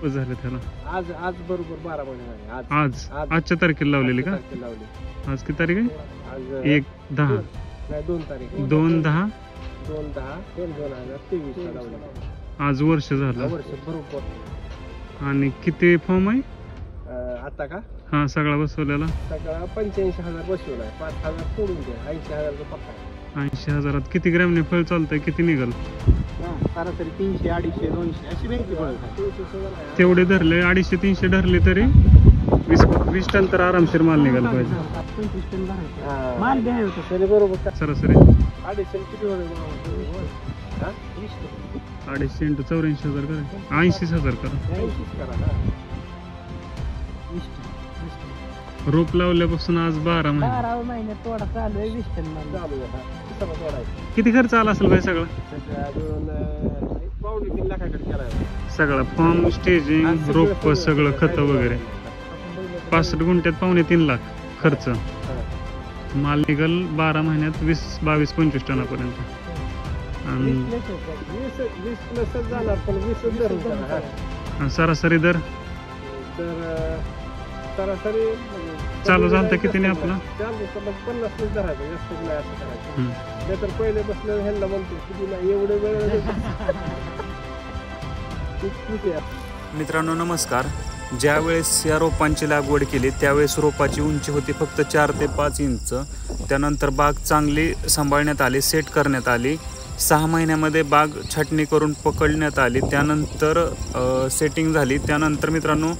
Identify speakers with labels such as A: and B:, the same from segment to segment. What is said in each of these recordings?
A: झाले त्याला?
B: आज आज बरोबर 12 महिने झाले.
A: आज आजच्या तारखेला लावलेली का?
B: लावली.
A: आज किती तारीख आहे?
B: आज
A: 1/10
B: नाही 2 तारीख
A: 2/10
B: 2023 ला लावली.
A: आज वर्ष झालं.
B: वर्ष बरोबर.
A: आणि किती फॉर्म आहे
B: आता का?
A: हा सगळा बसवलेला
B: सगळा 85,000 बसवलाय. 5,000 सोडून द्या. 80,000 पक्का आहे.
A: 80,000 किती ग्रॅमने फळ चालतंय? किती निघल?
B: सरासरी 300, 250, 200 अशी भेटते फळ.
A: तेवढे धरले 250-300 धरले तरी 20 टन तर आरामशीर माल निघाला पाहिजे.
B: 25 टन भरायचा माल द्या होतं सर. बरोबर.
A: सरासरी
B: 250 किती होईल?
A: 250 × 84,000 करा. 80,000 करा.
B: 80 करा ना.
A: रोप लावल्यापासून आज 12 महिने.
B: 12 महिने तोडा चालू आहे. 20 टन माल चालू आहे.
A: किती खर्च आला असेल भाई सगळा?
B: पावणे 3 लाखाकडे केला
A: सगळा फॉर्म, स्टेजिंग, रोप, सगळं खत वगैरे. 65 गुंठ्यात 2.5-3 लाख खर्च. माल निघल 12 महिन्यात 22-25 टनापर्यंत. आणि
B: 20 जाणार पण 20
A: सरासरी दर
B: सरासरी
A: चालू झालं तर किती नाही आपला?
B: 50 धरायचं. जास्त नाही असं करायचं. नाही तर पहिले बसलं ह्यांना म्हणतो किती नाही एवढे वेळ.
A: मित्रांनो नमस्कार. ज्या वेळेस या रोपांची लागवड केली त्यावेळेस रोपाची उंची होती फक्त 4 ते 5 इंच. त्यानंतर बाग चांगली सांभाळण्यात आली, सेट करण्यात आली. 6 महिन्यामध्ये बाग छाटणी करून पकडण्यात आली. त्यानंतर सेटिंग झाली. त्यानंतर मित्रांनो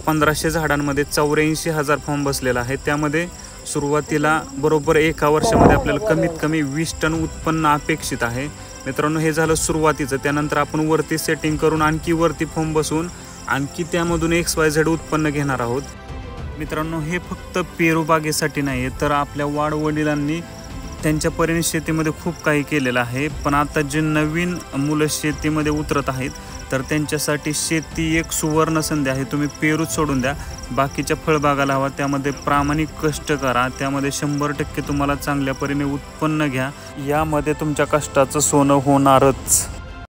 A: 1500 झाडांमध्ये 84,000 फॉर्म बसलेला आहे. त्यामध्ये सुरुवातीला बरोबर 1 वर्षामध्ये आपल्याला कमीत कमी 20 टन उत्पन्न अपेक्षित आहे. मित्रांनो हे झालं सुरुवातीचं. त्यानंतर आपण वरती सेटिंग करून आणखी वरती फॉर्म बसवून आणखी त्यामधून XYZ उत्पन्न घेणार आहोत. मित्रांनो हे फक्त पेरू बागेसाठी नाही आहे, तर आपल्या वाडवडिलांनी त्यांच्या परीने शेतीमध्ये खूप काही केलेलं आहे. पण आता जे नवीन मुलं शेतीमध्ये उतरत आहेत तर त्यांच्यासाठी शेती एक सुवर्ण संधी आहे. तुम्ही पेरूच सोडून द्या, बाकीच्या फळबागा लावा, त्यामध्ये प्रामाणिक कष्ट करा, त्यामध्ये 100% तुम्हाला चांगल्या परीने उत्पन्न घ्या. यामध्ये तुमच्या कष्टाचं सोनं होणारच.